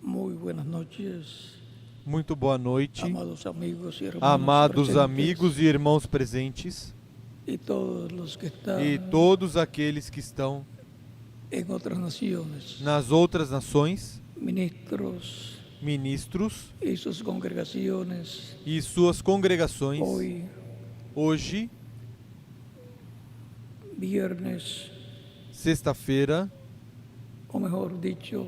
Muy buenas noches, Muito boa noite, amados amigos y hermanos amados presentes, amigos e irmãos presentes y todos los que están e todos aqueles que estão en otras naciones, nas outras nações, ministros ministros y sus congregaciones. e suas congregações. Hoy, Hoje, viernes, sexta-feira, o mejor dicho,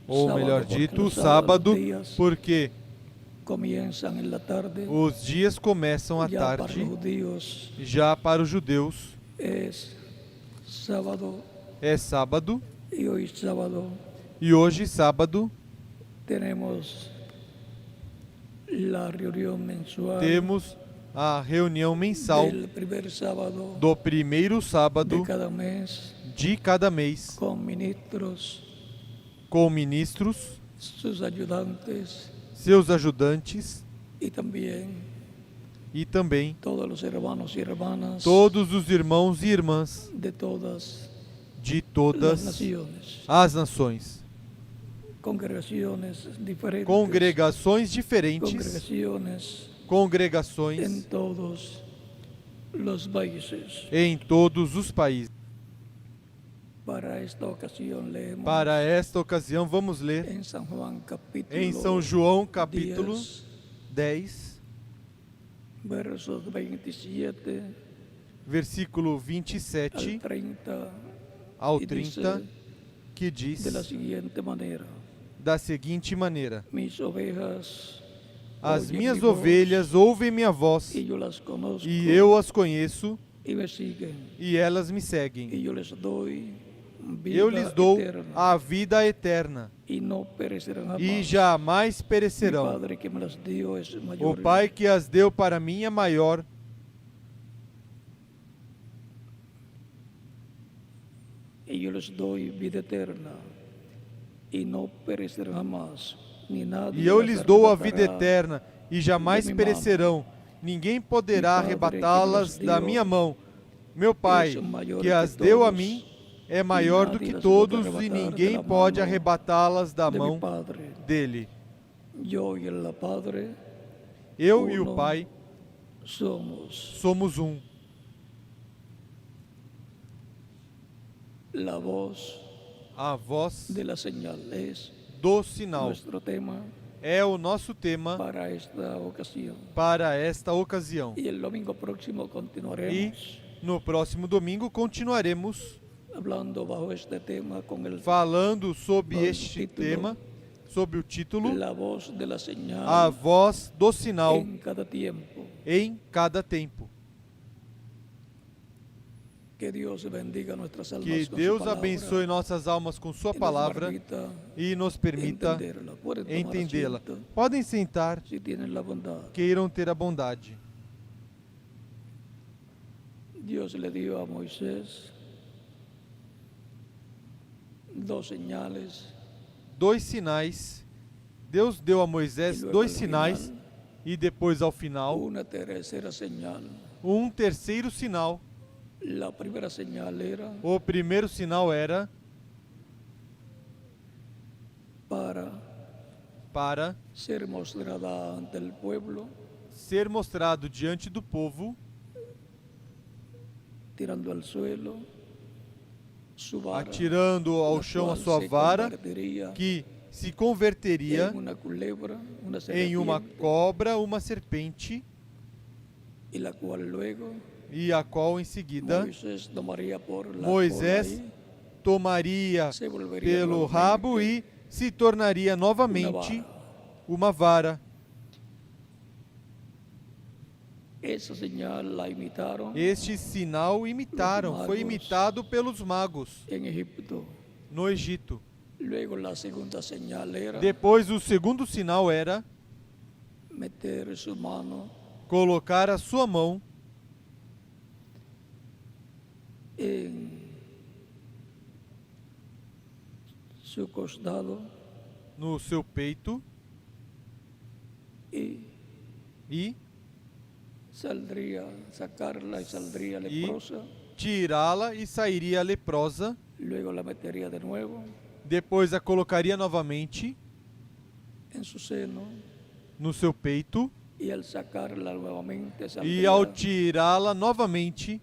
ou sábado, melhor porque dito, los sábado, los días porque comienzan en la tarde. os dias começam à Ya para tarde, los judíos já para os judeus es sábado, é sábado, y hoy sábado e hoje, sábado, tenemos la reunión mensual temos a reunião mensal del primer sábado do primeiro sábado de cada mes de cada mês, con ministros, com ministros, sus ayudantes seus ajudantes y también e também todos los hermanos y hermanas todos os irmãos e irmãs de todas de las todas naciones, as nações. congregaciones diferentes, Congregações diferentes, congregaciones en congregações todos los países. em todos os países. Para esta ocasión leemos Para esta ocasião, vamos ler en San Juan capítulo em São João, capítulo 10, 10, versos 27 versículo al 27 30, ao e 30, dice que diz de la siguiente manera: da seguinte maneira: mis ovejas As oyen minhas mi voz, ovelhas ouvem minha voz, y yo las conozco e eu as conheço, y me siguen, e elas me y seguem. yo les doy vida Eu lhes dou eterna, a vida eterna, y no perecerán jamás. e jamais Mi perecerão. Padre que me las dio es O mayor, Pai que as deu para mim é maior, y yo les doy vida eterna, y no perecerán jamás, ni nadie e eu las lhes dou a vida arrebatará eterna, e jamais perecerão. Ninguém poderá arrebatá-las da minha mão. Meu Pai, que as deu a mim, é maior do que todos, e ninguém pode arrebatá-las da de mi mão Padre. dele. Yo y el Padre Eu e o Pai somos. somos um. La voz A voz de la señal es do sinal nuestro tema é o nosso tema para esta ocasión. para esta ocasião. Y el domingo próximo E continuaremos no próximo domingo continuaremos hablando bajo este tema con el falando sobre Bom, este título. tema, sob o título la voz de la señal A Voz do Sinal en cada tiempo. em cada tempo. Que Dios bendiga nuestras almas Que con Deus su palabra abençoe nossas almas com Sua y nos palavra permita e nos permita entenderla. Pueden tomar entendê-la. asiento, Podem sentar, si tienen la bondad. queiram ter a bondade. Dios le dio a Moisés dos señales Dois sinais. Deus deu a Moisés y luego dois al sinais final, e depois ao final una tercera señal. terceiro sinal. La primera señal era O primeiro sinal era para ser mostrada ante el pueblo, ser mostrado diante do povo, tirando al suelo su vara, atirando ao la chão a cual sua se vara, convertiría que se converteria en una culebra, una em uma serpiente, cobra, uma serpente, y la cual luego e a qual em seguida Moisés tomaría por la Moisés cola tomaria y se volvería pelo nuevamente rabo e se tornaria una novamente vara. uma vara. Esa señal la imitaron Este sinal imitaram, foi imitado pelos magos en Egipto. no Egito. Luego la segunda señal era Depois o segundo sinal era meter su mano colocar a sua mão en su costado no seu peito y sacarla y saldría Y leprosa. tirá-la e sairia leprosa. Luego la metería de nuevo Depois a colocaria novamente en su seno no seu peito, y al sacarla nuevamente e saldría ao tirá-la novamente,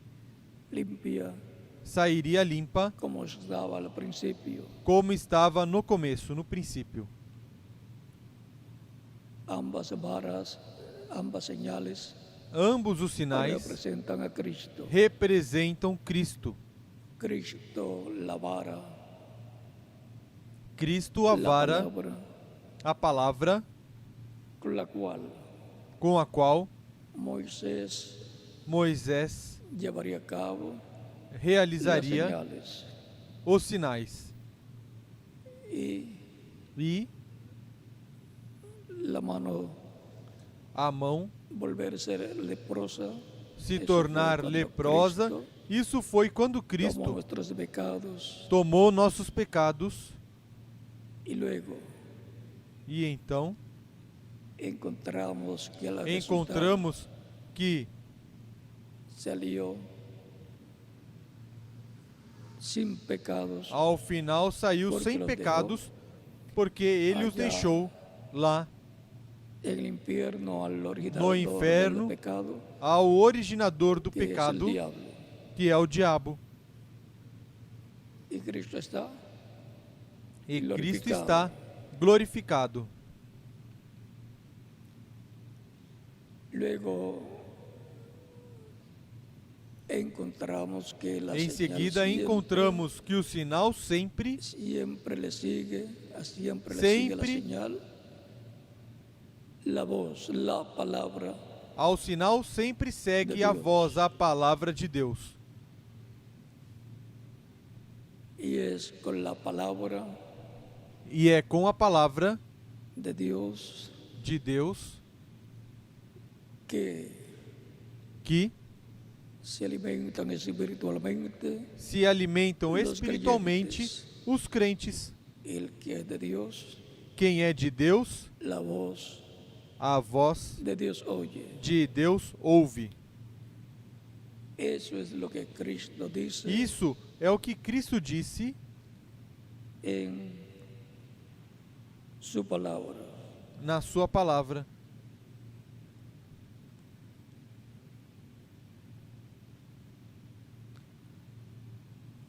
limpia sairia limpa, como estaba al principio. como estava no começo, no princípio. Ambas varas, ambas señales Ambos os sinais representan a Cristo. representam Cristo. Cristo, la vara, Cristo, a la vara, palabra a palavra con la cual com a qual Moisés Moisés llevaría a cabo las realizaria señales os sinais. y E la mano a mão volver a ser leprosa. se Eso tornar fue cuando leprosa. Cristo Isso foi quando tomó Cristo nuestros pecados tomou nossos pecados. y luego E então encontramos que al encontramos que salió sin pecados ao final saiu Porque sem los pecados, porque ele os allá deixou lá en el infierno al no originador inferno, del pecado, ao originador do que es el pecado, diablo. que é o diabo. Y Cristo está E Cristo glorificado. está glorificado. Luego encontramos que la Em señal seguida encontramos que o sinal sempre siempre le sigue la Sempre. señal, la voz, la palabra, ao sinal sempre segue De a Deus. voz, a palavra de Deus. y es con la palabra E é com a palavra de Dios de Deus que que se alimentan espiritualmente se alimentam Los espiritualmente creyentes. os crentes. el que es de Dios, Quem é de Deus, la voz a voz de Dios oye. de Deus ouve. Eso es lo que Cristo dice Isso é o que Cristo disse en su palabra. na sua palavra.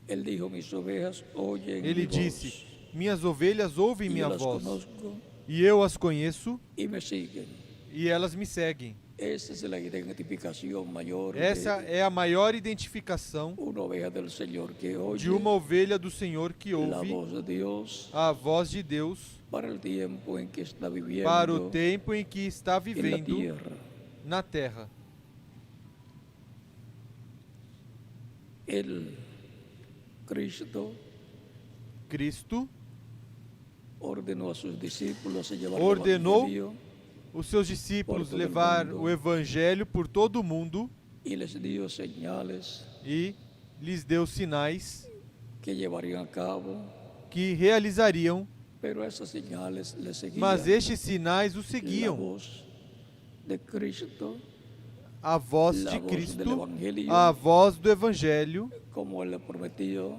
Él dijo, mis ovejas oyen Ele mi disse: voz, minhas ovelhas ouvem y minha yo las voz, conozco e eu as conheço, y me siguen. e elas me seguem. Esa es la identificación mayor Essa de é a maior identificação una oveja del Señor que oye de uma ovelha do Senhor que la ouve voz de Dios a voz de Deus para el tiempo en que está viviendo para o tempo em que está en la vivendo tierra. na terra. El Cristo Cristo ordenó a sus discípulos a llevar Ordenou el evangelio os seus discípulos Por todo levar mundo. o evangelho por todo o mundo y les dio señales e lhes deu sinais que llevarían a cabo, que realizariam, pero esas señales les seguían mas estes sinais o la seguiam. voz de Cristo, A voz la de voz del Cristo, evangelio, a voz do evangelho, como él le prometió.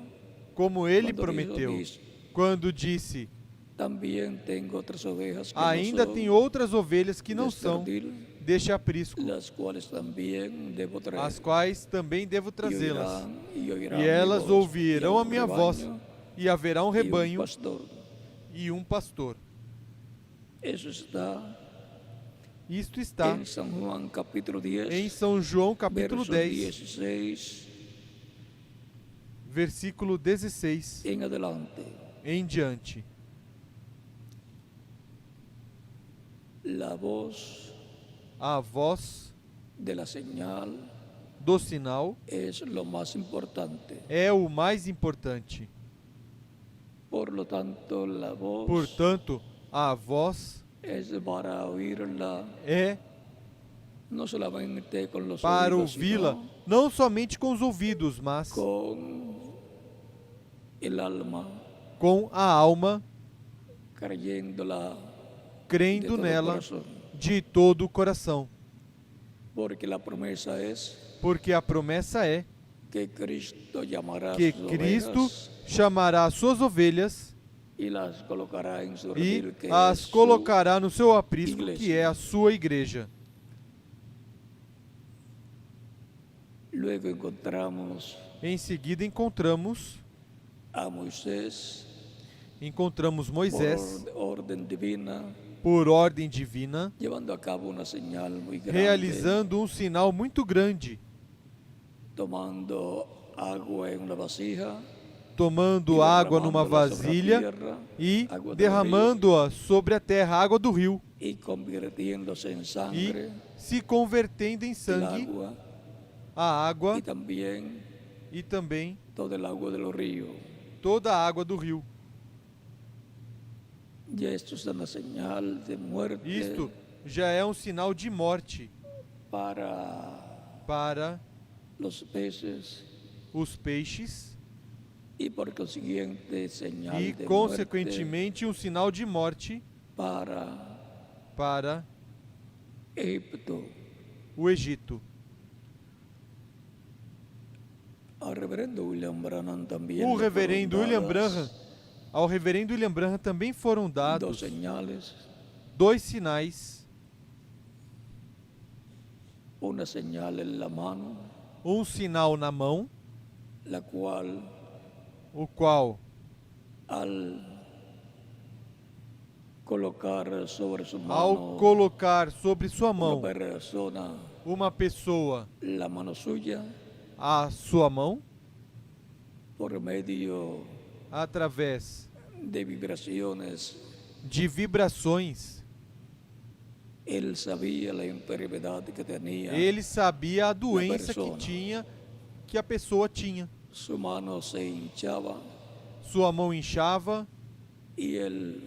como ele Quando prometeu, diz, quando disse: También tengo otras ovejas que ainda no son tem outras ovelhas que não deste são redil, deste aprisco, las cuales también debo traer. as quais também devo Y trazê-las. oirán E mi elas voz, ouvirão y a habrá minha un voz, rebaño e haverá um y un rebanho pastor. e um pastor. Eso está Isto está en San Juan capítulo 10, em São João capítulo verso 10, 16 versículo 16 en adelante. em diante. La voz A voz de la señal do sinal es lo más importante. é o mais importante. Por lo tanto, la voz Portanto, a voz es para oírla é no solamente con los para oídos, ouvi-la, sino não somente com os ouvidos, mas con el alma, com a alma, creyéndola de crendo todo nela corazón. de todo o coração. Porque la promesa es Porque a promessa é que Cristo llamará a que sus Cristo ovejas chamará as suas ovelhas y las colocará en su e redil, que es as su colocará no seu aprisco, que igreja. é a sua igreja. Luego encontramos Em seguida encontramos a Moisés por Moisés, orden divina, por ordem divina, llevando a cabo una señal muy grande, realizando um sinal muito grande, tomando agua en una vasija tomando y água numa derramándola sobre la vasilha tierra, e agua del río, derramando-a sobre a terra, água do rio, y convirtiéndose en e sangre se convertendo em el sangue agua a água y también e também todo el agua del río. toda a água do rio. Y esto es una señal de muerte Isto já é um sinal de morte para los peces os peixes y por consiguiente señal e, de consequentemente, um sinal de morte muerte para Egipto. o Egito. Al reverendo William Branham también O le fueron reverendo William dadas Branham, ao reverendo William Branham também foram dos dados señales, 2 sinais, una señal en la mano, um sinal na mão, la cual o qual, al colocar sobre su ao mano colocar sobre sua una mão persona uma pessoa la mano suya, a sua mão, por medio através de vibraciones, de vibrações, él sabía la enfermedad que tenía. ele sabia a doença que persona. que a pessoa tinha. Su mano se hinchaba Sua mão inchava y él,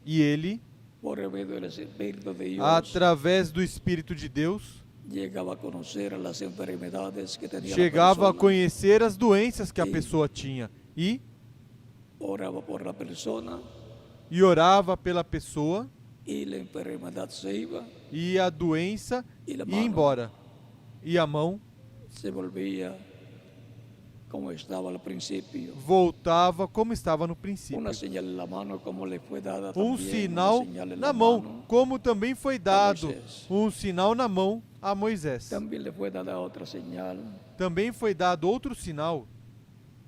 e ele, por medio del Espíritu de Dios, através do Espírito de Deus, llegaba a conocer las enfermedades que tenía la chegava a persona, conhecer as doenças que a E- pessoa tinha e oraba por la persona orava pela pessoa y la enfermedad se iba e a doença y la ia mano embora. E a mão se volvía como estaba al principio. voltava como estava no princípio. Una señal en la mano como le fue dada Um también, sinal una señal en na la mão, mano, como também foi dado Moisés. um sinal na mão a Moisés. también le fue dada otra señal, Também foi dado outro sinal,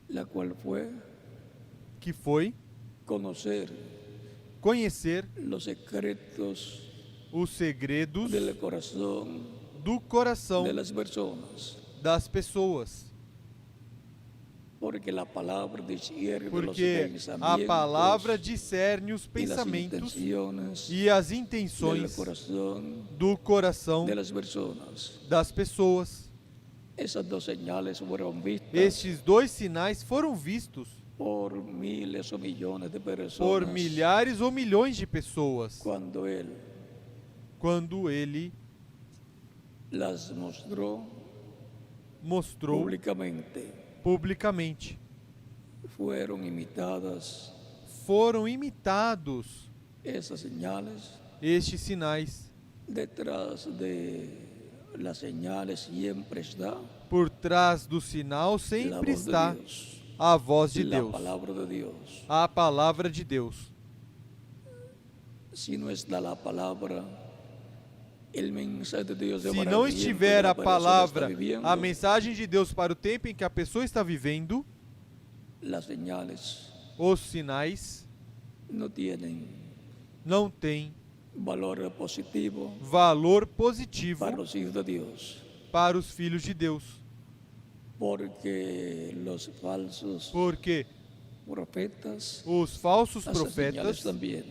la cual fue que foi conocer conhecer los secretos os segredos del corazón do coração de las personas, das pessoas. porque la palabra discierne los Porque a pensamientos palavra discerne os y las pensamentos intenciones e as del intenções corazón do coração de las personas. das pessoas. Esas dos señales fueron vistas Estes 2 sinais foram vistos por miles o millones de personas por milhares ou milhões de pessoas cuando él quando ele las mostró mostrou publicamente. publicamente. Fueron imitadas Foram imitados esas señales. estes sinais. Detrás de las señales siempre está Por trás do sinal la sempre voz de está Dios, a voz de la Deus, palabra de Dios. a palavra de Deus. Si no está la palabra, el mensaje de Dios Se não estiver a palavra, a mensagem de Deus para o tempo em que a pessoa está vivendo, las señales os sinais no tienen não têm valor positivo valor positivo para los hijos de Dios, para os filhos de Deus, porque los falsos porque profetas os falsos hacen señales profetas también,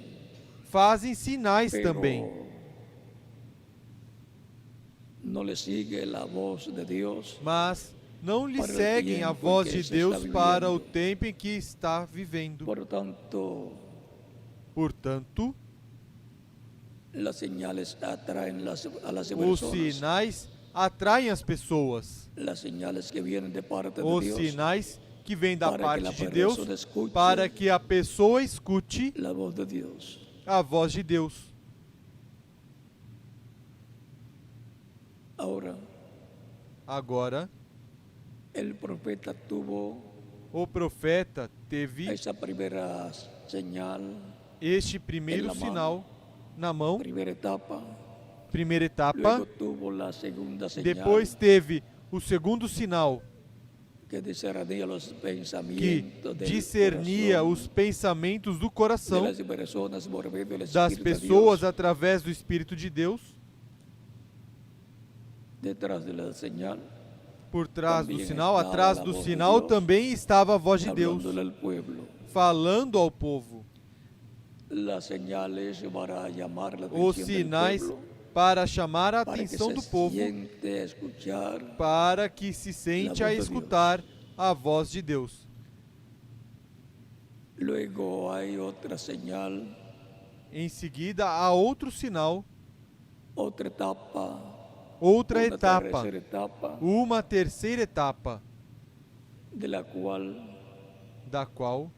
fazem sinais pero também, no le sigue la voz de Dios mas não lhe para o seguem a tempo voz que de se Deus está para o vivendo. tempo em que está vivendo. Por tanto, Portanto, las señales atraen a las os personas. sinais atraem as pessoas. Las señales que vienen de parte de Os Dios sinais que vêm da para que parte la de Deus persona escuche para que a pessoa escute la voz de Dios. a voz de Deus. Ahora, Agora, el profeta tuvo o profeta teve esa primera señal, este primeiro En la mão. sinal na mão, primera etapa. primeira etapa. Luego tuvo la segunda señal, Depois teve o segundo sinal, que discernía los que pensamientos del discernia corazón os pensamentos do de coração las personas por medio del das Espíritu de pessoas Dios. através do Espírito de Deus. Detrás de la señal, Por trás do Também sinal, estava atrás a do voz de sinal, Deus, também estava a voz de Deus, hablándole al pueblo. falando ao povo. Las señales para llamar la Os atención del sinais pueblo, para chamar a para que atenção se do povo, siente a escuchar. para que se sente La a voz de escutar a voz de Deus. Luego hay otra señal, Em seguida, há outro sinal, otra etapa, outra una etapa, tercera etapa, uma terceira etapa, de la cual da qual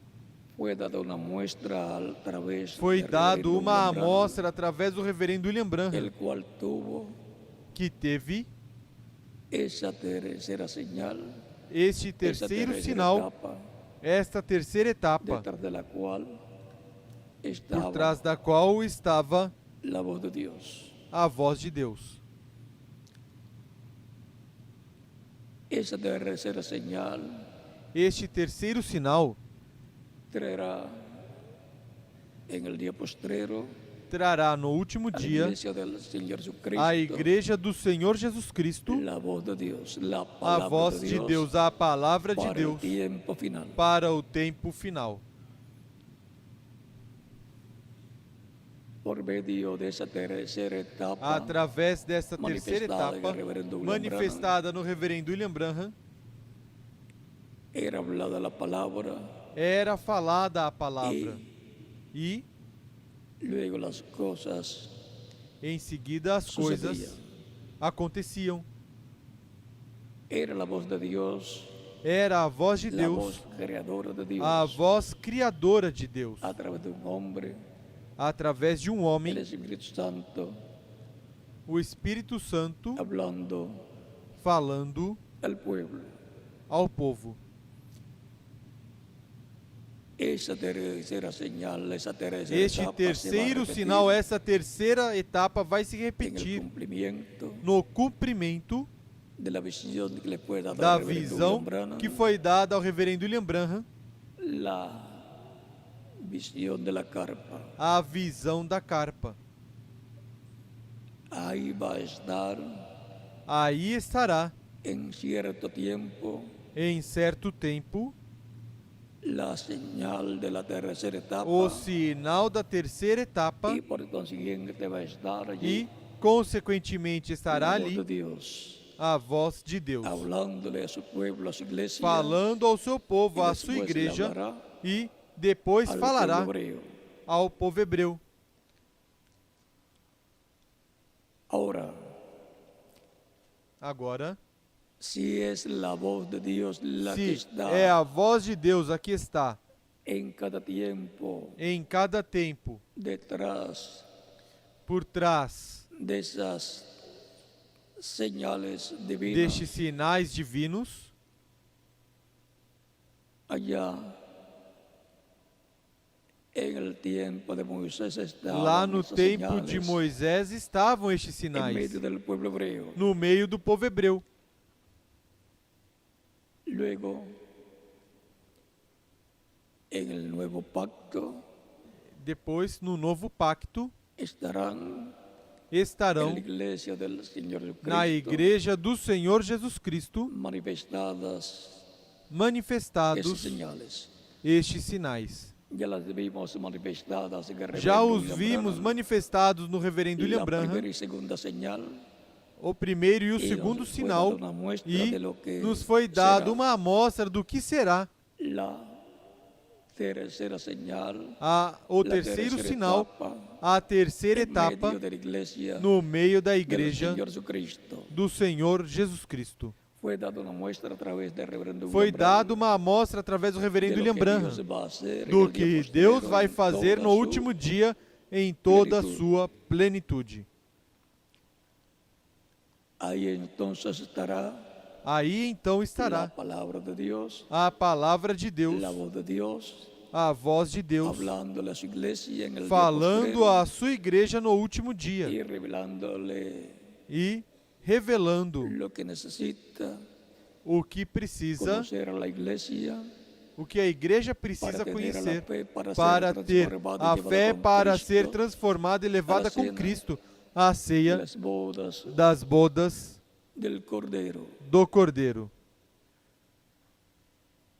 fue dada una muestra a través foi del dado reverendo uma William Branham, amostra através do reverendo William Branham, el cual tuvo que teve esa tercera señal, este esa terceiro tercera sinal, etapa, esta terceira etapa, detrás de la cual por estaba trás da qual estava la voz de Dios. a voz de Deus. Esa tercera señal Este terceiro sinal traerá en el día postrero trará no último a la dia iglesia del Señor Jesucristo a igreja do Senhor Jesus Cristo, la voz de Dios, la a palabra voz de Deus, a palavra de para el Deus tiempo final. para o tempo final. Por medio de esa tercera etapa Através dessa terceira manifestada etapa, en el reverendo William manifestada no reverendo William Branham, era hablada la palabra era falada a palavra. E, luego las cosas em seguida, as coisas sucedían. aconteciam. Era la voz de Dios, Era a voz de la Deus, voz creadora de Dios, a voz criadora de Deus, a través de un hombre, através de um el homem, Espíritu Santo, o Espírito Santo, hablando falando al pueblo. ao povo. Esa tercera señal, esa tercera Este etapa terceiro se va a sinal, repetir essa terceira etapa vai se en el repetir cumplimiento no cumprimento de la visión que le fue dada da al reverendo visão William Branham, que foi dada ao reverendo William Branham, la visión de la carpa. a visão da carpa. Ahí va a estar Aí estará, en cierto tiempo, em certo tempo, la señal de la tercera etapa o sinal da terceira etapa y por consiguiente va a estar e, allí consequentemente, estará la voz de ali Dios, a voz de Deus, hablándole a su pueblo, a su iglesia, falando ao seu povo, y à sua después le igreja, hablará e depois al falará pueblo hebreo. ao povo hebreu. Ahora, Agora, si es la voz de Dios la que se está é a voz de Deus a que está en cada tiempo em cada tempo, detrás por trás de esas señales divinas, destes sinais divinos, allá en el tiempo de Moisés estaban lá no esas tempo de señales Moisés estavam estes en sinais medio del pueblo hebreo. no meio do povo hebreu. Luego, en el nuevo pacto Depois, no novo pacto, estarán estarão en la iglesia del Señor Jesucristo na igreja do Senhor Jesus Cristo manifestadas esas manifestados señales. estes sinais. Ya las vimos manifestadas en el Já reverendo os William vimos Branham. manifestados no reverendo Y William la Branham, primera y segunda señal, o primeiro e o y segundo nos fue sinal, dada una muestra e de lo que nos foi dado será uma amostra do que será la tercera señal, o la terceiro tercera sinal, etapa, a terceira en etapa medio de la iglesia no meio da del igreja Señor Jesucristo. do Senhor Jesus Cristo. Fue dada una muestra a través del reverendo Foi William Branham dado uma amostra através do de reverendo lo William que Branham Dios va a hacer en do el día que postrero Deus vai en fazer toda no su último dia em toda a plenitude. sua plenitude. Ahí entonces estará Aí então la estará palabra de Dios, a palavra de Deus, la voz de Dios, a voz de Deus, hablándole a su iglesia en el día falando postrero à sua igreja no último dia y revelándole e revelando lo que necesita o que precisa, conocer a la iglesia o que a igreja para precisa tener a la conhecer, fe, para para ser ter transformada a y llevada fé con para Cristo ser transformada e levada a com cena Cristo à en ceia las bodas das bodas del Cordero. do Cordeiro.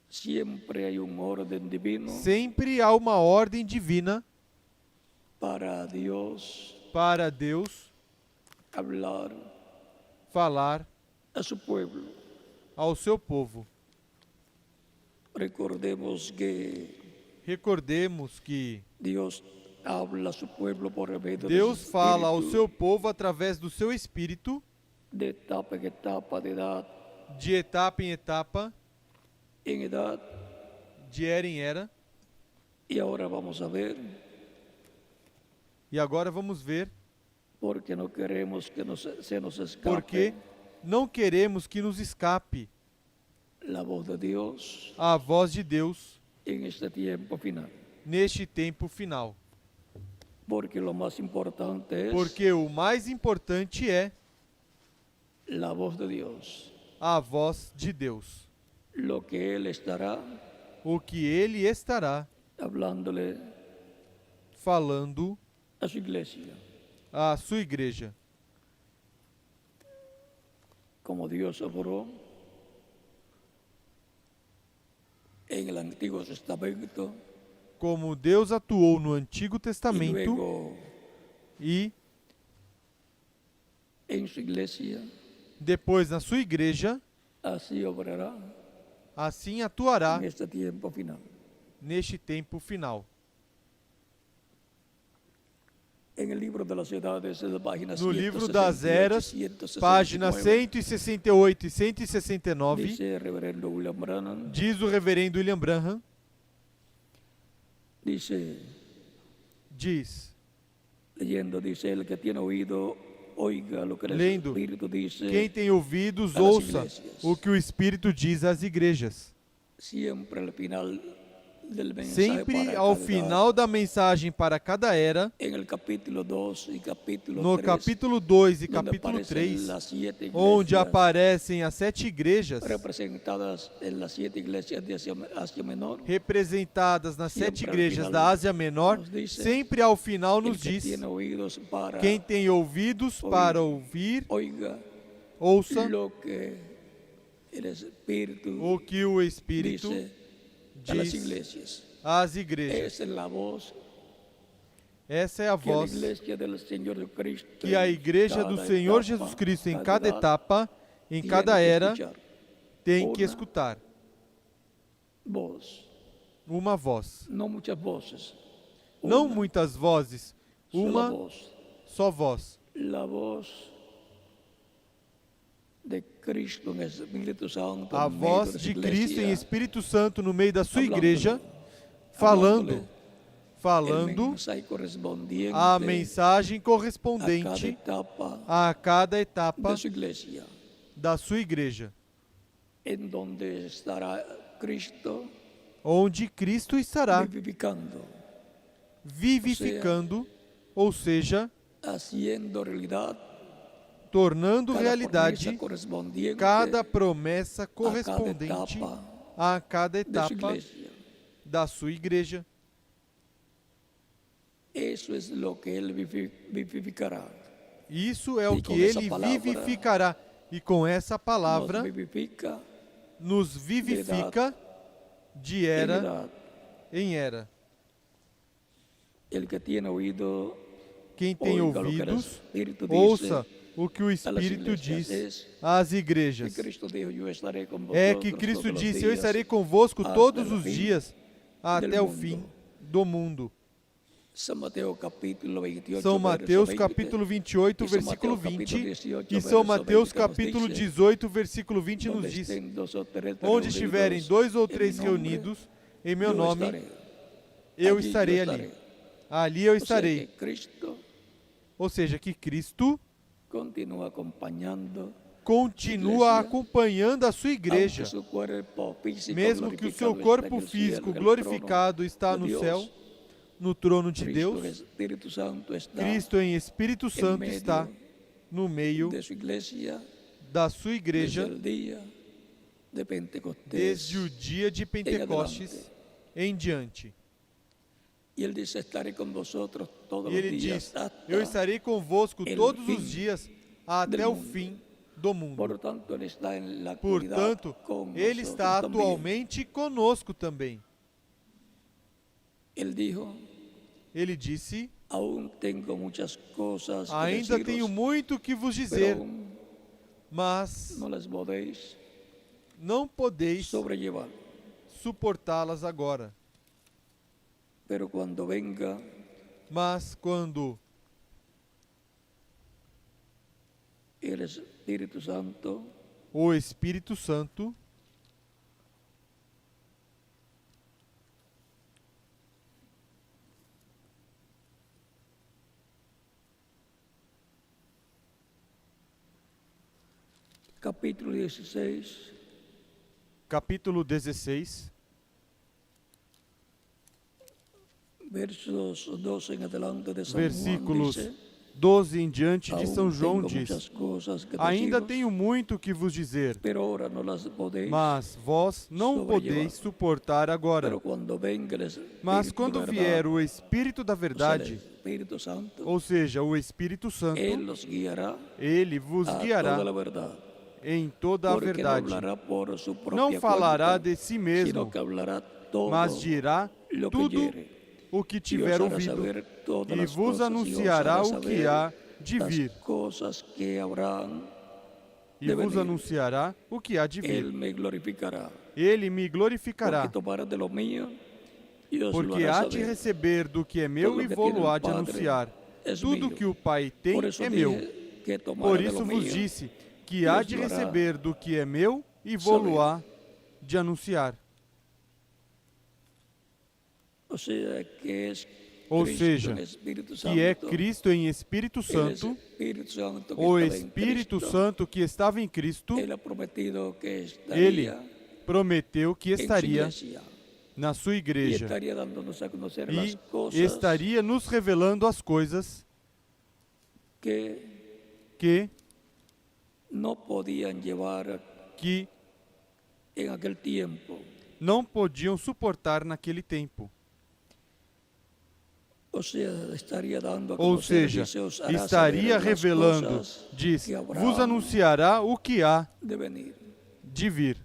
Siempre hay un orden divino Sempre há uma ordem divina para Dios para Deus hablar falar a su pueblo. ao seu povo. Recordemos que Recordemos que Dios habla a su pueblo por medio de Deus su fala ao espíritu, seu povo através do seu Espírito, de etapa en etapa, de edad de etapa em etapa, en edad. de era em era. Y ahora vamos a ver, E agora vamos ver porque no queremos que se nos escape porque não queremos que nos escape la voz de Dios a voz de Deus en este tiempo final. neste tempo final. Porque lo más importante es Porque o mais importante é la voz de Dios, a voz de Deus. lo que Él estará O que Ele estará hablándole falando a su iglesia. à sua igreja. Como Dios obró en el Antiguo Testamento Como Deus atuou no Antigo y Testamento luego e en su iglesia, depois na sua igreja, así obrará assim atuará en este tiempo final. neste tempo final. En el libro de las edades, en la página No livro 168, das Eras, 169, páginas 168 e 169, dice el reverendo William Branham, diz o reverendo William Branham, dice, leyendo, dice, el que tiene oído, oiga lo que el Lendo, Espíritu dice. quem tem ouvidos, a las ouça iglesias. o que o Espírito diz às igrejas. Siempre al final del mensaje Sempre para ao cada edad, final da mensagem para cada era, en el capítulo 2 y capítulo no 3, capítulo 2 e donde capítulo aparecen 3, las 7 onde iglesias aparecem as 7 igrejas representadas en las 7 iglesias de Asia Menor, representadas nas 7 Sempre ao igrejas final da Ásia Menor, nos diz, sempre ao final el nos que diz: tiene oídos para quem tem ouvidos para ouvir, oiga ouça lo que el Espíritu o que o Espírito dice a las diz iglesias. às igrejas. Esa es la voz Essa é a que la voz iglesia del Señor Cristo, que a en igreja do cada Senhor etapa, Jesus Cristo, em cada cada edad, etapa, em tiene cada que era, escuchar. tem que Uma escutar Voz, uma voz. no muchas voces. Não Una muitas vozes, sola uma voz. só voz. La voz de Cristo en el Espíritu Santo. A en medio voz de su de Cristo em iglesia, Espírito Santo no meio da sua Hablando-lhe. igreja, hablándole el falando mensaje correspondiente a mensagem a cada correspondente etapa a cada etapa de su iglesia, da sua igreja, en donde estará Cristo onde Cristo estará vivificando, vivificando, ou seja, haciendo realidad tornando cada realidade promesa correspondiente cada promessa a cada correspondente etapa a cada de su etapa iglesia. da sua igreja. Eso es lo que Él vivificará. Isso é o E que com essa Ele palavra, vivificará. E com essa Nos palavra, vivifica nos vivifica de en era edad. em era. El que tiene oído, Quem tem oiga lo que el ouvidos, Espíritu ouça dice o que o a las Espírito iglesias. diz às Que igrejas. Cristo dijo, yo estaré con É vosotros que Cristo todos los disse: Eu días estarei convosco hasta todos el os fin dias, até del o mundo. fim do mundo. São Mateus capítulo 28, São Mateus verso 20, capítulo 28, e São versículo Mateus 20, capítulo 18, e São verso Mateus 20 nos capítulo diz, 18, versículo 20 nos donde diz: estén dos o tres Onde estiverem reunidos 2 ou en 3 mi nombre, reunidos em meu yo nome, estaré. eu Allí estarei yo ali. estaré. Ali eu O sea estarei. que Cristo Ou seja, que Cristo continua acompanhando continua acompanhando a sua igreja. aunque su cuerpo físico Mesmo que o seu glorificado corpo está en el físico cielo, en el glorificado está trono no de céu, Dios, no trono de Cristo Deus, Espíritu Santo está Cristo em Espírito Santo medio está no meio de su iglesia da sua desde igreja el día de Pentecostés desde o dia de Pentecostes adelante. em diante. Y él dice, estaré con vosotros todos E los ele días diz: hasta Eu estarei convosco el todos fin os dias até del o mundo. fim do mundo. Por tanto, él está en la actualidad Portanto, con ele nosotros está también. atualmente conosco também. Él dijo, Ele disse: aún tengo muchas cosas que Ainda deciros, tenho muito que vos dizer, pero aún mas no las podéis não podeis sobrellevar. suportá-las agora. Pero cuando venga Mas quando el Espíritu Santo, o Espírito Santo capítulo 16, capítulo 16, versos 12 en adelante de San versículos Juan, dice, 12 em diante de São aún João tengo diz: muchas cosas que Ainda deciros, tenho muito que vos dizer, pero ahora no las podéis, mas vós não sobrellevar. podeis suportar agora. pero cuando venga el Mas Espíritu quando de vier verdad, o Espírito da o sea, el verdade, Espíritu Santo, ou seja, o Espírito Santo, Él los guiará ele vos a guiará toda la verdad, em toda a porque no verdade. hablará por su propia Não falará cuenta, de si sino mesmo, que hablará todo mas dirá lo que tudo oyere, o que y os tiver hará ouvido, saber todas e las vos cosas, y os anunciará hará o que saber há de las vir. cosas que habrán E de vos venir. anunciará o que há de vir. Él me glorificará, Ele me glorificará, porque tomará de lo mío y os lo porque hará há de saber. receber do que é meu Todo e lo que vou-lo tiene há el de Padre anunciar. es Tudo mío. que o Pai tem Por eso é dije meu. que tomará Por de isso lo vos mío disse que e há os de lo hará receber do que é meu e vou-lo há de anunciar. o sea, que es Ou Cristo seja, en Espíritu que é Santo, Cristo em Espírito el Santo, Espíritu Santo que o estaba en Espírito Cristo. Santo que estava em Cristo, Él ha prometido que ele estaría prometeu que en su estaria iglesia na sua y igreja estaría dándonos a conocer las e cosas estaria nos revelando as coisas que no podían llevar en aquel tiempo. não podiam suportar naquele tempo. O sea, estaría dando a Ou conocer, seja, dice, os hará estaria saber las revelando, cosas diz, que habrá vos anunciará o que há de venir. de vir.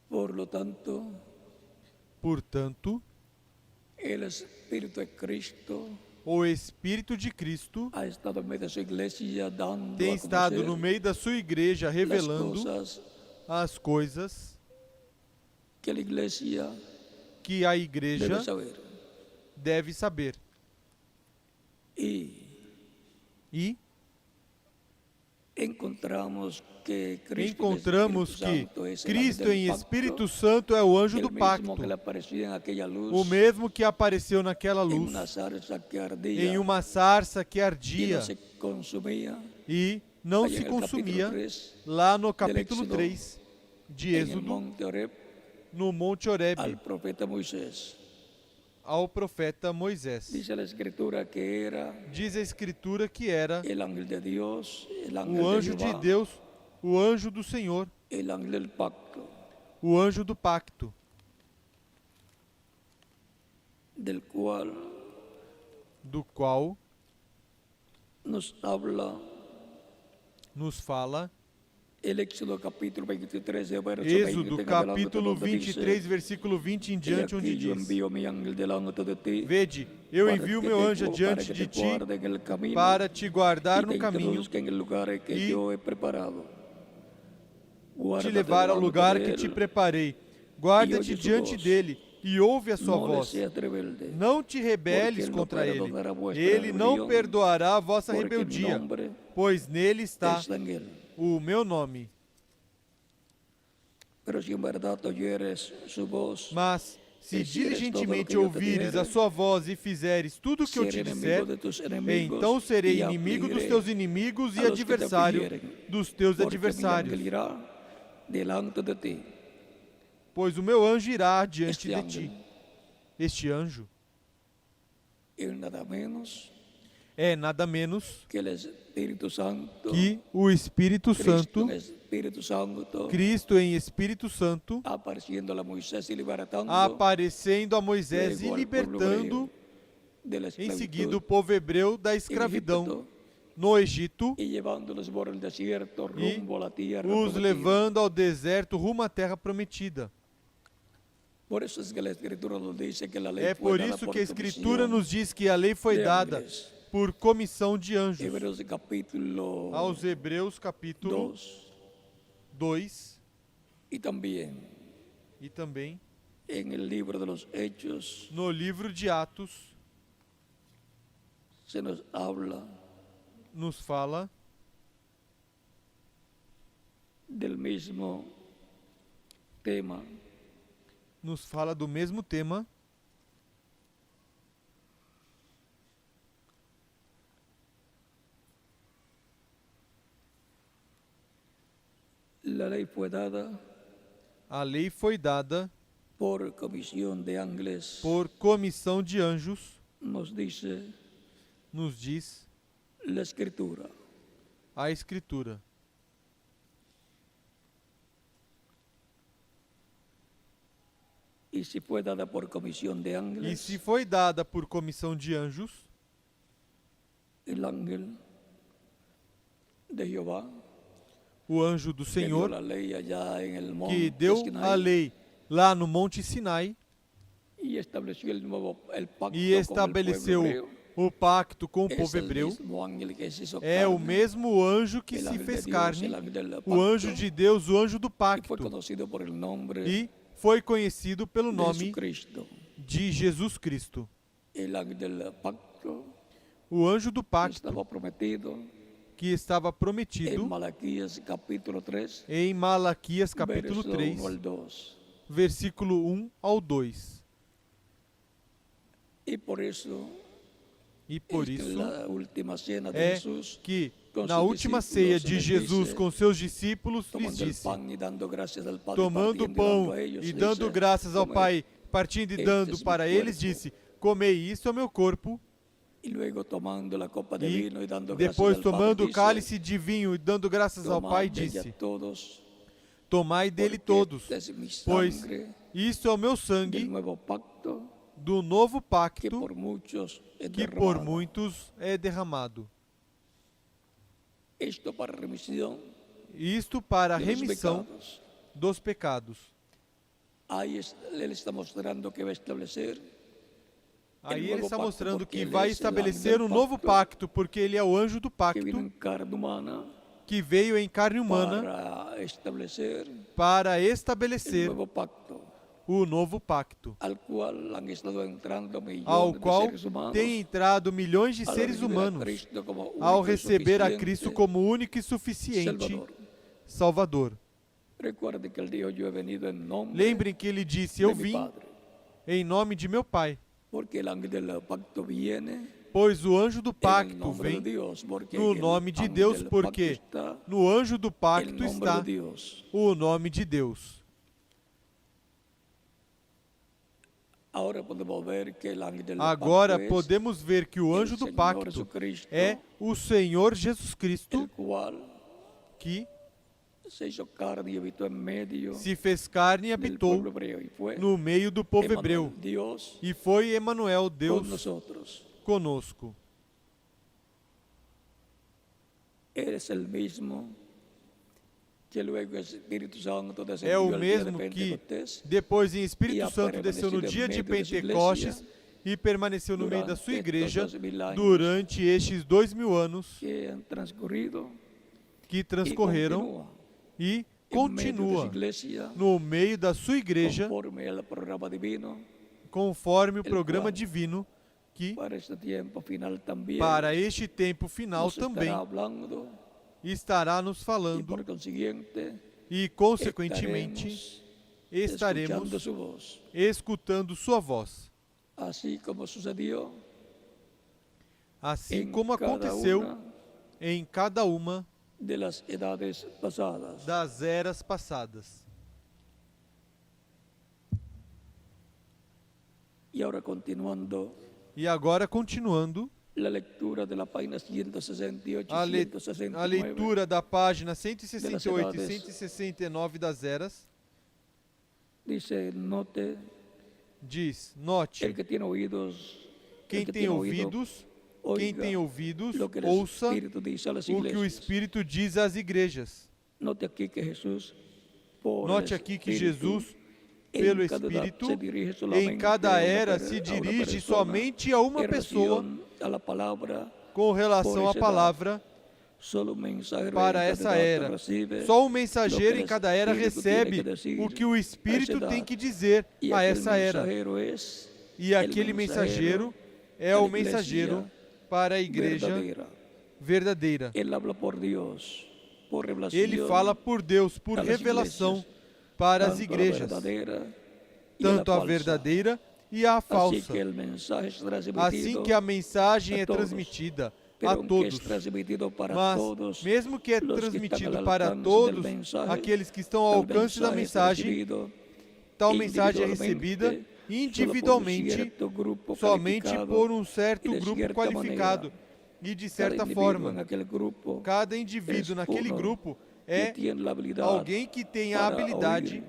Por lo tanto, Portanto, el Espíritu de Cristo o Espírito de Cristo ha estado en medio de su iglesia dando tem a estado conocer no meio da sua igreja las revelando cosas as coisas que la iglesia que a debe igreja saber. deve saber. Y E encontramos que encontramos que Cristo em Espírito Espírito Santo é o anjo el do mismo pacto, que le apareció en aquella luz, o mesmo que apareceu naquela en luz, una zarza que ardía em uma sarça que y ardia no se consumía, e não allá se en el capítulo consumia, 3, lá no capítulo Éxodo, 3 de en el Êxodo, monte Horeb, no Monte Horebe, al profeta Moisés. ao profeta Moisés. Dice la escritura que era Diz a Escritura que era el ángel de Dios, el ángel o de anjo de Jehová, Deus, o anjo do Senhor, el ángel del pacto, o anjo do pacto, del cual do qual nos habla nos fala el Éxodo capítulo 23, de verso 20 Êxodo en adelante, capítulo donde 23, dice, versículo 20 em "He diante, onde aquí yo diz: envío mi ángel delante de ti, Vede, eu para envio que meu te anjo gu- diante para que de te ti guarde en el camino para te guardar y no te caminho, introduzca en el lugar que e yo he preparado. te Guárdate levar ao delante lugar de que te él, preparei. Guarda-te oye su diante voz. dele e ouve a sua no le voz. seas rebelde, Não te rebeles porque él no contra ele. perdonará vuestra Ele não rebelión, perdoará a vossa porque el rebeldia, nombre pois nele está está en él. o meu nome. Pero si en verdad oyeres su voz, Mas, se hicieres diligentemente todo lo que eu te ouvires dijere, a sua voz e fizeres tudo o que eu te ser disser, enemigo de tus enemigos, então serei e inimigo dos afligiré teus inimigos a e los que te adversário afligieren, dos teus porque mi adversários. ángel irá delante de ti. Pois o meu anjo irá diante Este de ángel ti. Este anjo es nada menos é nada menos que el Espíritu Santo, que o Espírito Cristo Santo, en Espíritu Santo, Cristo em Espírito Santo, apareciendo a Moisés y libertando aparecendo a Moisés e luego al pueblo libertando hebreo de la em seguida o esclavitud povo hebreu da en escravidão Egipto, no Egito y llevándolos por el desierto e rumbo a la tierra os prometida. levando ao deserto rumo à terra prometida. Por eso es que la Escritura nos dice que la ley É fue por dada isso por que a Escritura comisión nos diz que a lei foi de dada ángeles. por comissão de anjos. Hebreos capítulo Aos Hebreus capítulo 2 2 y también e também en el libro de los Hechos no livro de Atos se nos habla nos fala del mismo tema. nos fala do mesmo tema. La ley fue dada A lei foi dada por comisión de ángeles, por comissão de anjos, nos dice nos diz la Escritura. a Escritura. Y si fue dada por comisión de E ángeles, se foi dada por comissão de anjos, el ángel de Jehová, o anjo do que dio Senhor, la ley allá en el monte que deu Sinai, a lei lá no Monte Sinai y estableció el pacto e con el estabeleceu pueblo hebreo, o pacto com o es povo el hebreu, mismo ángel que se hizo é o carne, mesmo anjo que el se ángel de fez Dios, carne, el ángel del o pacto, anjo de Deus, o anjo do y fue pacto, conocido por el nombre e foi conhecido pelo de nome Jesucristo. de Jesus Cristo. El ángel del pacto O anjo do pacto estaba prometido que estava en prometido Malaquías capítulo 3, em Malaquias capítulo verso 3, 1 al 2. versículo 1 ao 2. Y por eso E por es que isso la última cena de é Jesús, que com na seus última discípulos, ceia de ele Jesus disse, com seus discípulos lhes tomando el disse: pan y dando gracias al Padre, tomando o partiendo y pão dando a ellos, e dando dice, graças ao "Comed, Pai, partindo e este dando es mi para eles, cuerpo." disse: comei, isso é o meu corpo. Y luego tomando la copa de E vino y dando depois, gracias al tomando Padre, o cálice de vinho e dando graças ao Pai, "Tomad de ella disse: todos, tomai dele porque todos, esta es mi pois sangre isso é o meu del sangue nuevo pacto do novo que pacto por muchos es que por derramado. muitos é derramado. Esto para remisión Isto para a de los remissão pecados." dos pecados. Ahí él está mostrando que va a establecer Aí novo ele está pacto, mostrando porque que ele vai é esse estabelecer anjo um do novo pacto, pacto, porque ele é o anjo do que vino pacto en carne humana que veio em carne humana para establecer para el estabelecer nuevo pacto, o novo pacto, al cual han estado entrando millones ao de qual seres humanos, tem entrado milhões de al seres recibir a humanos, Cristo como único ao y receber a suficiente Cristo como único e suficiente Salvador. Salvador. Recuerde que él dijo: "Yo he venido en nombre Lembrem que ele disse: Eu de mi vim Padre", em nome de meu Pai, porque el ángel del pacto viene pois o anjo do en el pacto nombre de vem Dios, porque no en el nome de ángel Deus, del porque pacto está no anjo do el pacto nombre está de Dios. o nome de Deus. Ahora podemos ver que el ángel del Agora pacto es podemos ver que o el anjo do Señor pacto Jesucristo, é o Senhor Jesus el Cristo, cual que se hizo carne y habitó en medio se fez carne e del habitou pueblo hebreo y fue no meio do povo Emmanuel, hebreu. Dios E foi Emanuel, con Deus nosotros. conosco. Eres el mismo que luego el Espíritu Santo É descendió o el día de mesmo que Pentecostés depois em Espírito e Santo desceu no dia de Pentecostes e permaneceu no meio da sua igreja durante estes 2000 anos que han transcurrido que y transcorreram e en medio de su continua iglesia no meio da sua igreja conforme al programa divino conforme o el programa cual divino que para este tiempo final también para este tempo final nos estará também hablando estará nos y falando por consiguiente e, consequentemente, estaremos escuchando su voz. escutando sua voz. Así como sucedió Assim en como cada aconteceu una em cada uma de las edades pasadas. das eras passadas. Y ahora continuando E agora, continuando, la lectura de la página 168 a, y le- 169. a leitura da página 168 e edades. 169 das eras, Dice, note, diz: el note, que tiene oídos, quem el que tem tiene oído, ouvidos, lo que el ouça Espíritu dice a las o que o iglesias. Espírito diz às igrejas. Note aquí que Jesús, por Note el aqui que Espíritu, Jesus, pelo en cada edad Espírito, se dirige em solamente cada a una era per- se a una dirige persona somente a uma en pessoa relación a la palabra. com relação por à essa palavra Solo un mensajero para en essa cada edad era. recibe Só um mensageiro lo que em cada era el Espíritu recebe tiene que decir o que o Espírito a essa tem edad. que dizer Y a aquel essa era. mensajero es E el aquele mensageiro é a o la iglesia mensageiro para a igreja verdadera. verdadeira. Él habla por Dios, por revelación. Ele fala por Deus, por a las revelação iglesias, para as tanto a la igrejas, verdadera y tanto la a falsa. verdadeira e a Así falsa. que el mensaje es transmitido, Assim que a mensagem a é todos. transmitida pero a aunque es todos. transmitido para Mas, todos, mesmo que é los que transmitido están al para alcance todos, del mensaje, aqueles que estão ao el alcance da mensaje es mensagem, recibido tal mensagem é recebida solo por un individualmente, cierto grupo somente calificado, por um certo e de grupo certa qualificado. maneira. E de Cada certa indivíduo forma, en aquel grupo cada indivíduo es naquele uno grupo que é tiene la habilidad alguém que tem a para habilidade oír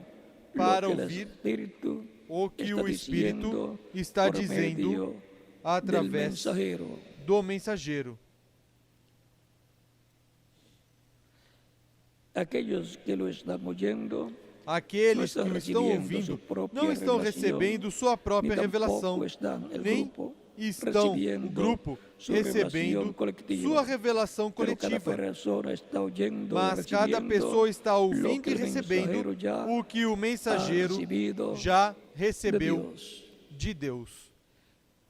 para lo que el ouvir Espíritu o que está o Espírito diciendo está por dizendo medio del através mensajero. do mensageiro. Aquellos que lo están oyendo Aqueles não que o estão estão recebendo ouvindo sua própria não estão revelação, recebendo sua própria ni revelação, tampoco están el nem grupo estão o recibiendo grupo su recebendo revelación colectiva. sua revelação Pero cada coletiva. persona está oyendo, Mas cada recibiendo pessoa está lo ouvindo que e el recebendo mensajero ya o que o ha mensageiro recibido já de recebeu Dios. de Deus.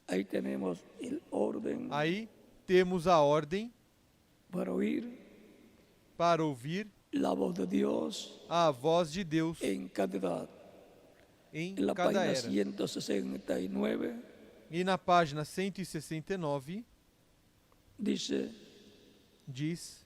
Ahí tenemos el orden Aí temos a ordem para oír para ouvir la voz de Dios a voz de Deus en cada edad. em En la cada página era. 169 E na página 169 dice, diz: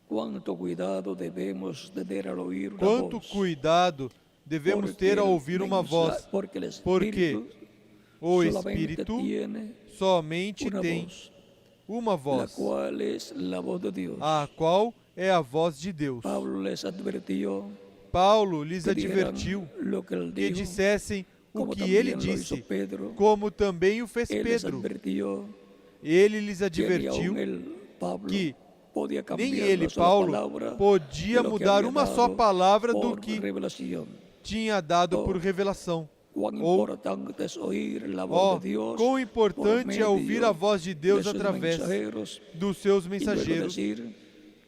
cuánto cuidado debemos tener al oír una quanto voz. cuidado devemos Porque ter ao el ouvir uma voz, porque el porque Espíritu o solamente Espírito tiene somente una tem voz, uma la voz, cual es la voz de Dios. a qual é a voz de Deus. Pablo les advirtió Paulo lhes que dijeran advertiu lo que él que dijo, dissessem o como que también ele lo hizo disse, Pedro. como também o fez Él les Pedro. advirtió Ele lhes que ni advertiu aun él, Pablo, que podía nem cambiar ele, una sola Paulo, palabra podia de lo que mudar había uma só dado palavra do por que revelación. tinha dado Oh, por revelação. Cuán Ou, importante es oír la ó, voz de Dios quão por importante é ouvir medio a voz de Deus de sus através mensajeros, dos seus y luego mensageiros decir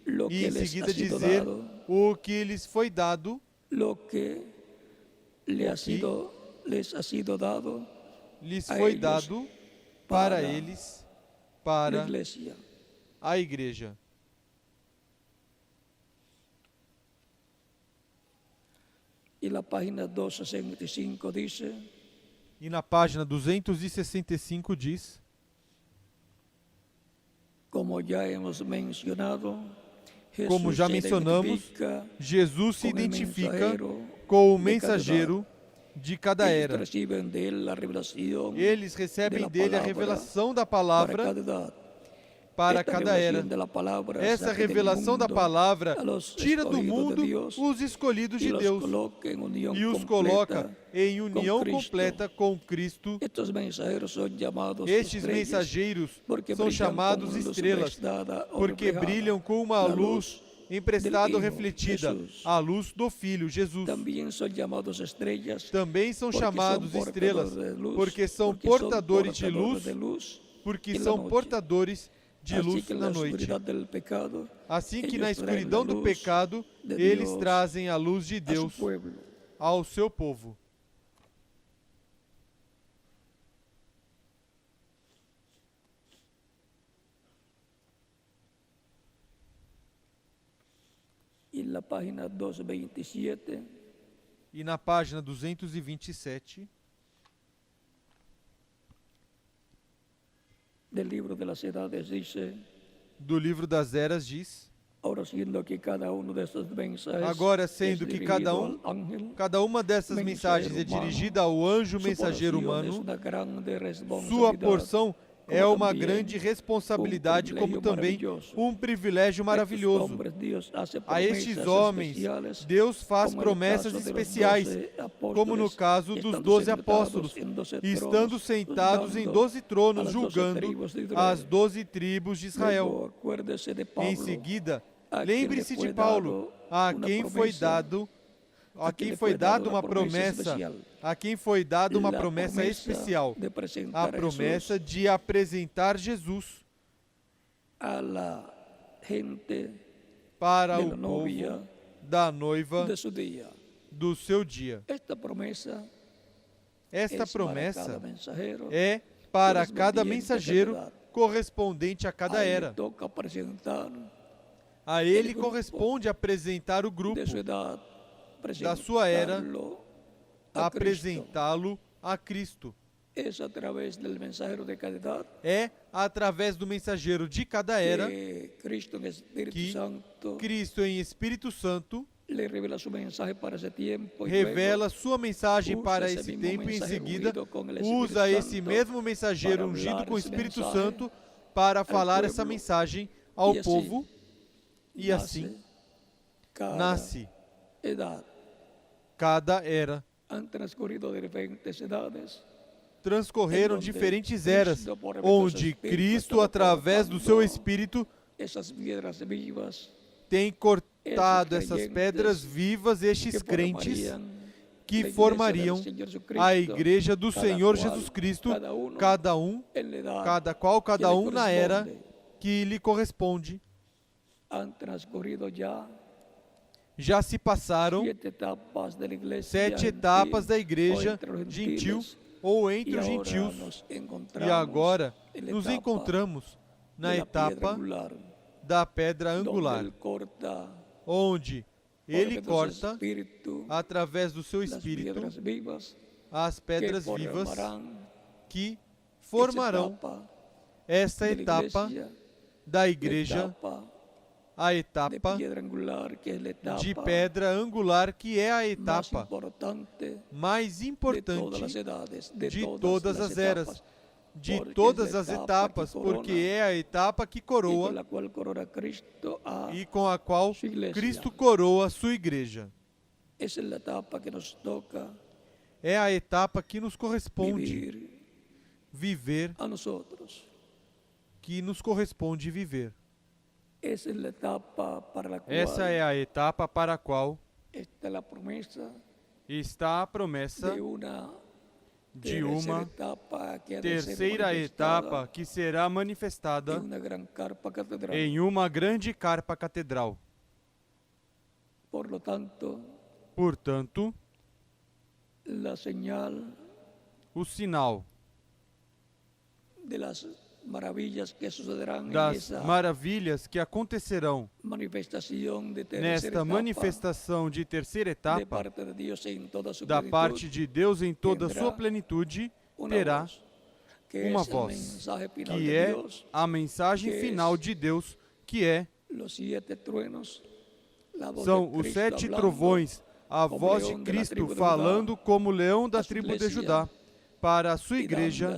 lo e que em les seguida ha sido dizer dado, o que lhes foi dado, lo que les ha sido dado lhes a foi ellos dado para para eles, la para iglesia. a igreja. Y la página 265 dice, E na página 265 diz: como ya hemos mencionado, Como Jesús já se mencionamos, identifica Jesus se con el identifica mensajero com o de cada mensageiro de cada Ellos era. reciben de él la revelación Eles recebem de la dele a palavra revelação da para palavra cada edad. para Esta cada era. revelación de la palabra Essa saca del revelação da mundo palavra a los tira do escogidos de mundo Dios os escolhidos y de los Deus coloca en unión e os completa coloca em con união Cristo. completa com Cristo. Estos mensajeros son llamados Estes estrellas mensageiros porque são brillan chamados como luz estrelas, prestada o porque reflejada, brilham com uma la luz emprestada ou del Hijo refletida, Jesús. a luz do Filho Jesus. También son llamados estrellas Também são porque chamados son estrelas, portadores de luz, porque são porque portadores de portadores luz, de luz porque en la são noche. portadores de luz na noite. Assim que na escuridão do pecado, eles trazem a luz de Deus ao seu povo. E na página 227 del libro de las edades dice: do livro das eras diz: Agora, sendo que cada uma dessas mensagens é dirigida ao anjo mensageiro humano, sua porção é uma grande responsabilidade, como também um privilégio maravilhoso. A estes homens, Deus faz promessas especiais, como no caso dos 12 apóstolos, estando sentados em 12 tronos, julgando as 12 tribos de Israel. Em seguida, lembre-se de Paulo, a quem foi dado uma promessa, especial, a promessa de apresentar Jesus para o povo da noiva do seu dia. Esta promessa é para cada mensageiro correspondente a cada era. A ele corresponde apresentar o grupo da sua era, apresentá-lo a Cristo. É através do mensageiro de cada era que Cristo em Espírito Santo revela sua mensagem para esse tempo e em seguida usa esse mesmo mensageiro ungido com o Espírito Santo para falar essa mensagem ao povo, e assim nasce cada era. Transcorreram diferentes eras, onde Cristo, através do seu Espírito, tem cortado essas pedras vivas, estes crentes, que formariam a igreja do Senhor Jesus Cristo, cada um na era que lhe corresponde. Já se passaram 7 etapas da igreja gentil ou entre os gentios, e agora nos encontramos na etapa da pedra angular, onde ele corta, através do seu Espírito, as pedras vivas que formarão esta etapa da igreja, a etapa de pedra angular, que é a etapa mais importante de todas as eras, de todas as etapas, porque é a etapa que coroa e com a qual Cristo coroa a sua igreja. É a etapa que nos corresponde viver, que nos corresponde viver. Essa é a etapa para a qual está a promessa de uma terceira etapa que será manifestada em uma grande carpa catedral. Portanto, o sinal das maravilhas que acontecerão nesta manifestação de terceira etapa da parte de Deus em toda a sua plenitude, terá uma voz, que é a mensagem final de Deus, que é são os 7 trovões, a voz de Cristo falando como leão da tribo de Judá para a sua igreja,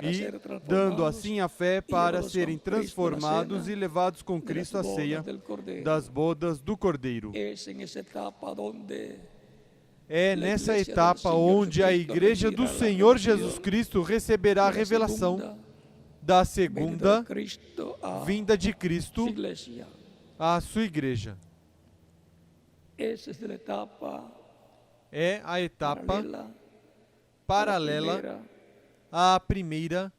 e dando assim a fé para serem transformados e levados com Cristo à ceia das bodas do Cordeiro. É nessa etapa onde a igreja do Senhor Jesus Cristo receberá a revelação da segunda vinda de Cristo à sua igreja. É a etapa paralela à primeira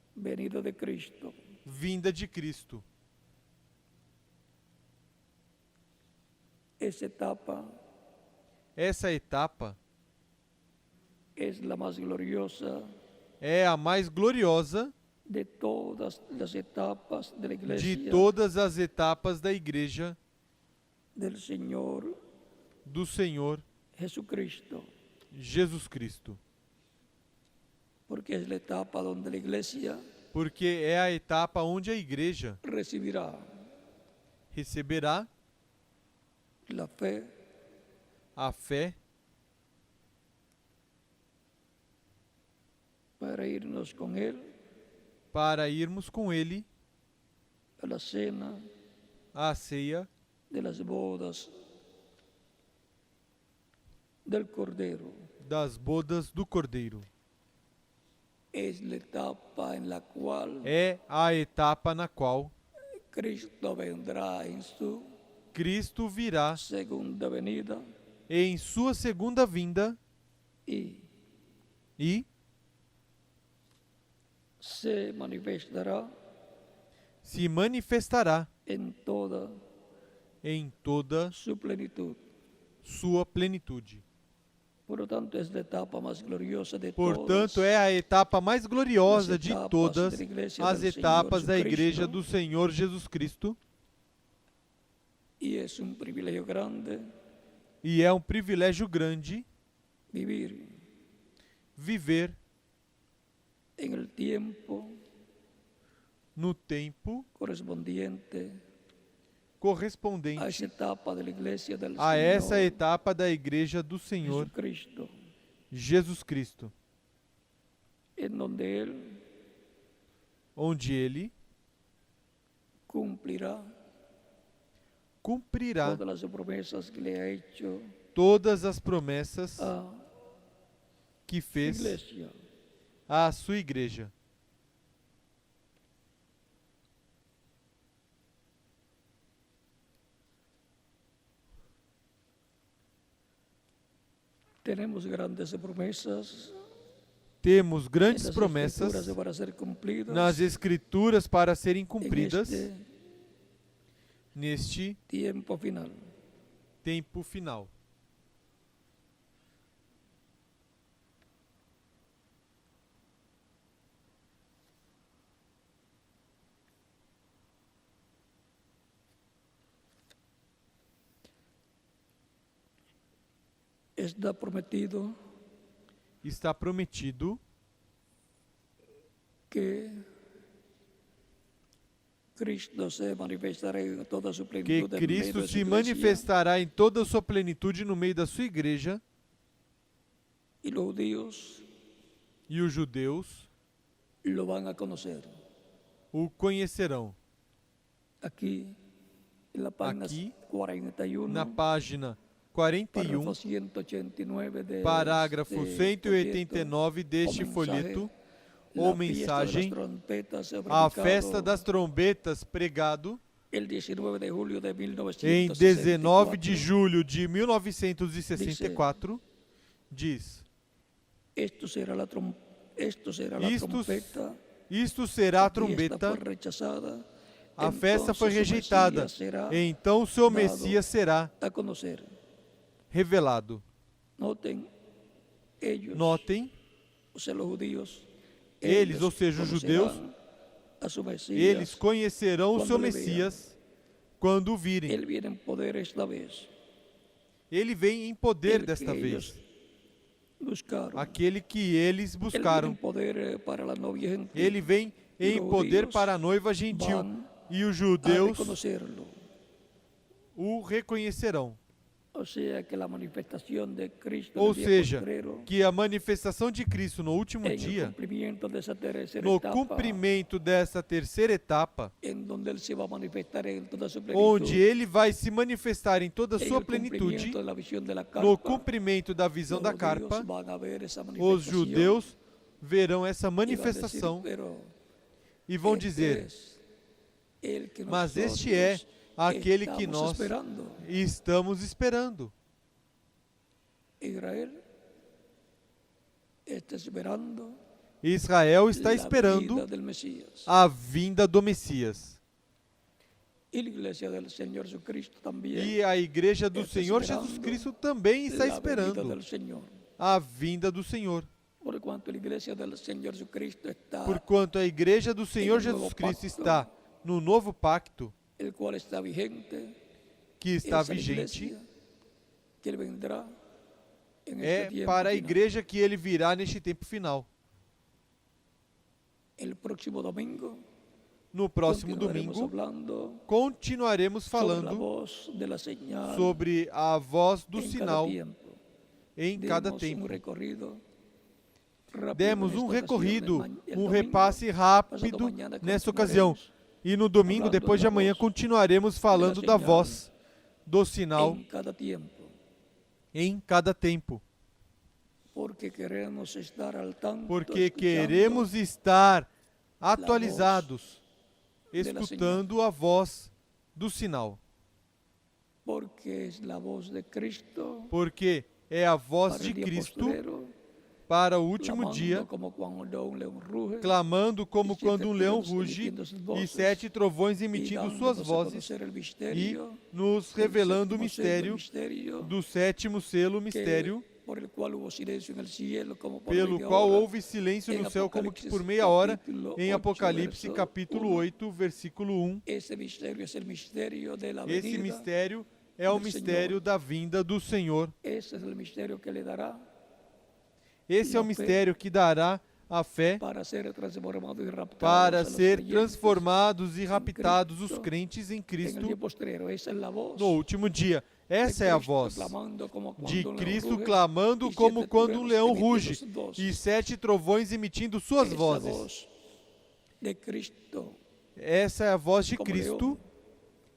vinda de Cristo. Esa etapa Essa etapa es la más gloriosa é a mais gloriosa de todas las etapas de la de iglesia todas as etapas da igreja del Señor do Senhor Jesucristo, Jesus Cristo. porque es la etapa donde la iglesia Porque é a etapa onde a igreja recibirá receberá la fe, a fé para irnos con Él para irmos com Ele a la cena à ceia de las bodas del Cordero. das bodas do Cordeiro. Es la etapa en la cual É a etapa na qual Cristo vendrá en su Cristo virá segunda venida em sua segunda vinda y e se manifestará se manifestará en toda em toda su plenitud. sua plenitude. Por lo tanto, es la etapa más gloriosa de Portanto, todas é a etapa mais gloriosa as de etapas todas da igreja as del Senhor etapas da Jesucristo. igreja do Senhor Jesus Cristo. y es un privilegio grande E é um privilégio grande vivir viver en el tiempo no tempo correspondiente a correspondente esa etapa de la iglesia del a essa Señor etapa da igreja do Senhor Jesucristo, Jesus Cristo, en donde Él onde Ele cumplirá cumprirá todas las promesas que le ha hecho todas as promessas a que su fez iglesia. à sua igreja. Tenemos grandes promesas Temos en grandes las promessas Escrituras para ser cumplidas nas Escrituras para serem en cumpridas este neste tiempo final. tempo final. Está prometido Está prometido que Cristo se manifestará en toda su que plenitud en medio Cristo de su se iglesia, manifestará em toda a sua plenitude no meio da sua igreja, y los judíos e os judeus lo van a conocer. o conhecerão. Aquí, en la página Aqui, 41, Na página párrafo 41, 189 de parágrafo este 189 deste folheto, ou mensagem, a a festa das trombetas, pregado el 19 de julio de em 19 de 1964, julho de 1964, diz: esto será la Isto trompeta. Isto será a A fiesta trombeta, foi rechazada, a festa foi entonces su rejeitada, Mesías será então seu dado Messias será a conocer. revelado. Notem, ellos, Notem, o sea, los judíos, eles, ou seja, os judeus, conocerán a su Mesías. eles conhecerão o quando seu le Messias quando o virem. Él viene en poder esta vez. Ele vem em poder El desta que vez, ellos buscaron. aquele que eles Él viene en buscaram. poder para la novia gentil. Ele vem E em os poder judeus para a noiva gentil, van e os a judeus reconocerlo. o reconhecerão. O sea que la manifestación de Cristo Ou en el día seja, postrero, que a manifestação de Cristo no último en el dia, cumplimiento de esa tercera no etapa, cumprimento dessa terceira etapa, en donde Él se va a manifestar en toda su plenitud, onde ele vai se manifestar em toda a en sua el plenitude, cumplimiento de la visión de la carpa, no cumprimento da visão los da judíos carpa, van a ver esa os manifestación judeus verão essa y van a decir, manifestação pero e vão este dizer: es el que mas este nosotros é aquele que estamos nós esperando. estamos esperando. Israel está esperando Israel está la esperando venida del Mesías. a vinda do Messias. Y la iglesia del Señor Jesucristo también E a igreja do está Senhor esperando Jesus Cristo também está la venida esperando del Señor. a vinda do Senhor. Por cuanto la iglesia del Señor Jesucristo está, Porquanto a igreja do Senhor em um novo Jesus Cristo pacto, está no novo pacto el cual está vigente, que está esa vigente, iglesia que Él vendrá en é este tiempo para a final. igreja que ele virá neste tempo final. El próximo domingo No próximo continuaremos domingo, hablando continuaremos sobre la falando voz de la señal sobre a voz do en cada sinal tiempo. em cada Demos tempo. recorrido rápido Demos en esta recorrido, ocasión. El um domingo, repasse pasado rápido mañana nessa ocasião. continuaremos E no domingo, falando depois de da amanhã, voz continuaremos falando da señal voz do sinal en cada tiempo, em cada tempo. porque queremos estar al tanto, Porque escuchando queremos estar atualizados, escutando a voz do sinal. porque es la voz de Cristo Porque é a voz para de el día Cristo postrero, para o último clamando dia, como cuando un león ruge, clamando como e sete quando um leão trovões ruge emitindo suas e vozes, 7 trovões e emitindo dando-nos suas a vozes conocer el e misterio, nos el revelando o séptimo sello, mistério do sétimo selo, mistério, por el cual hubo silencio en el cielo como por pelo media qual hora, houve silêncio em no céu como que por Apocalipse, meia hora, capítulo em 8, Apocalipse verso capítulo 1. 8, versículo 1. Ese misterio es el misterio de la Esse venida. mistério é o do mistério Senhor. da vinda do Senhor. Ese es el misterio que le dará Esse é o La fé mistério que dará a fé para ser transformados y raptados para a los ser creyentes transformados e raptados os Cristo, crentes em en el Cristo día postrero. Esa es la voz no último dia. de Essa é a Cristo voz clamando como cuando de un león Cristo ruge, clamando y como siete quando um truenos leão emitiendo ruge sus voces. e 7 trovões emitindo suas Esa vozes. voz de Cristo Essa é a voz de como Cristo leão,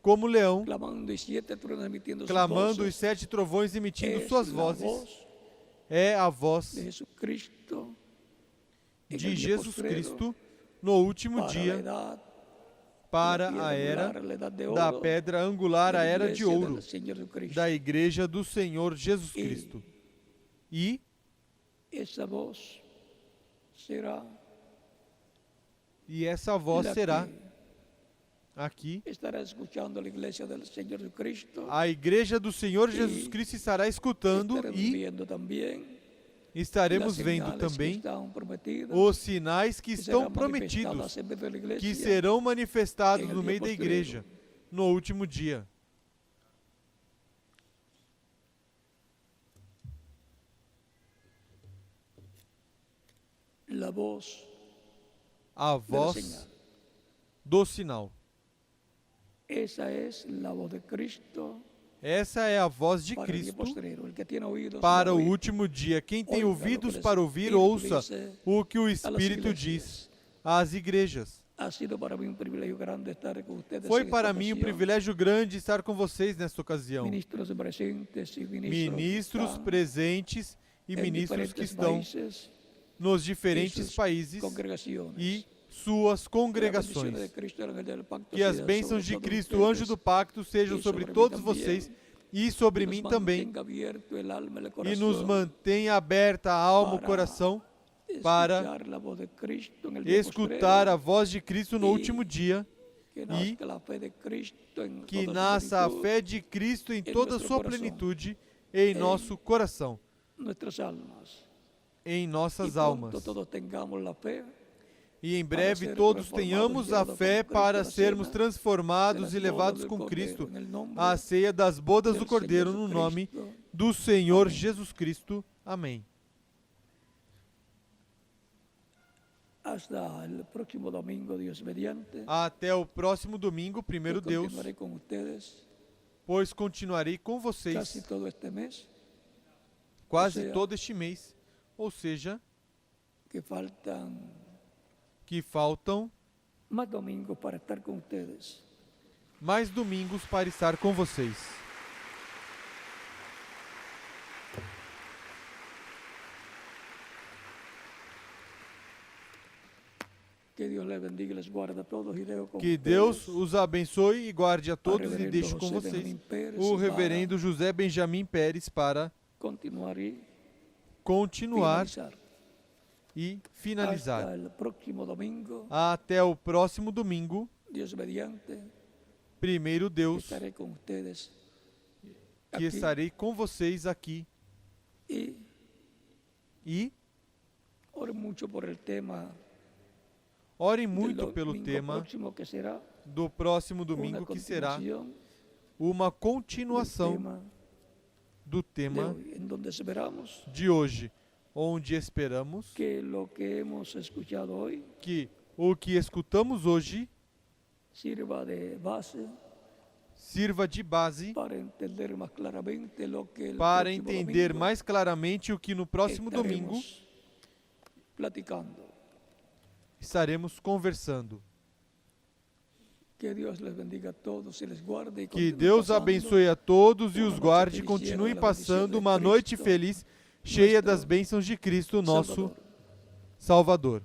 como leão, clamando y 7 truenos emitiendo sus clamando os voces. 7 trovões emitindo Es suas la vozes. voz É a voz de Jesucristo en de el día Jesus postrero Cristo no último para la dia edad, para la a piedra era angular, la edad de da oro, pedra angular, a de la era de iglesia ouro del Señor Jesucristo. da igreja do Senhor Jesus E- Cristo. E Esa voz será essa voz la será que aqui. estará escuchando la iglesia del Señor Jesucristo. A igreja do Senhor Jesus E Cristo estará escutando Estaremos e viendo también estaremos las vendo señales que também estão prometidas, os sinais que que serão estão prometidos, manifestadas en medio da iglesia, que serão manifestados em no el meio dia da igreja no último dia. la voz A de la voz señal. do sinal. Esa es la voz de Cristo Essa é a voz de para el día Cristo postrero. El que tiene oídos para para o oír, último dia. Quem tem oiga ouvidos lo que para el ouvir, Espírito ouça dice o que o a las Espírito iglesias. diz às igrejas. Ha sido para mí un privilegio grande estar con ustedes Foi en esta para mim um ocasión. privilégio grande estar com vocês nesta ocasião. Ministros presentes y ministros, Ministros que están presentes e en ministros que diferentes estão países nos y diferentes sus países congregaciones. e suas Que la bendición congregações. de Cristo, el ángel del pacto, Que as sea bênçãos sobre de todos Cristo, o anjo ustedes, do pacto, sejam e sobre sobre mim todos também, vocês e sobre que mim nos também. mantenga abierto el alma y el E corazón nos mantenha aberta a alma, o para coração, para escuchar la voz de Cristo en el día escutar a postrero, voz de Cristo no e último dia, que nazca la fe de Cristo en que toda su nasça a plenitud, fé de Cristo em toda a nosso sua coração. plenitude em nosso coração, nuestras almas. em Y nossas pronto almas. todos tengamos la fe E em para breve ser todos transformados tenhamos y a llevados fé con Cristo para a la sermos cena transformados de las e levados bodas com del Cristo Cordero, en el nombre à ceia das bodas do del Cordeiro Señor no nome Jesucristo. do Senhor Amém. Jesus Cristo. Amém. Hasta el próximo domingo, Dios mediante. Até o próximo domingo, Yo primeiro Deus, continuaré con ustedes pois continuarei com vocês casi todo este mes, quase seja, todo este mês, ou seja, que faltan que faltam más domingos para estar con ustedes. mais domingos para estar com vocês. Que Dios les bendiga y les guarde a todos y dejo con Que ustedes Deus os abençoe e guarde a todos e reverendo deixe com José vocês Benjamin Pérez o para reverendo José Benjamin Pérez para continuar y continuar finalizar. e finalizar. Hasta el próximo domingo, Até o próximo domingo, Dios mediante, primeiro Deus, estaré con ustedes que aquí estarei com vocês aqui. y E ore mucho por el tema orem del muito pelo domingo tema próximo, que será do próximo una domingo, que será continuación uma del continuação tema do de tema hoy, en donde esperamos de hoje, onde esperamos que lo que hemos escuchado hoy que o que escutamos hoje sirva de base sirva de base para entender más claramente lo que el para próximo entender domingo mais claramente o que no próximo domingo estaremos platicando. estaremos conversando. Que Dios les bendiga a todos y les guarde y Que continúe Deus pasando abençoe a todos e uma os noite guarde e feliz, continue llena da passando bendição de uma noite Cristo, feliz, cheia nosso das bênçãos de Cristo, nosso Salvador. Salvador.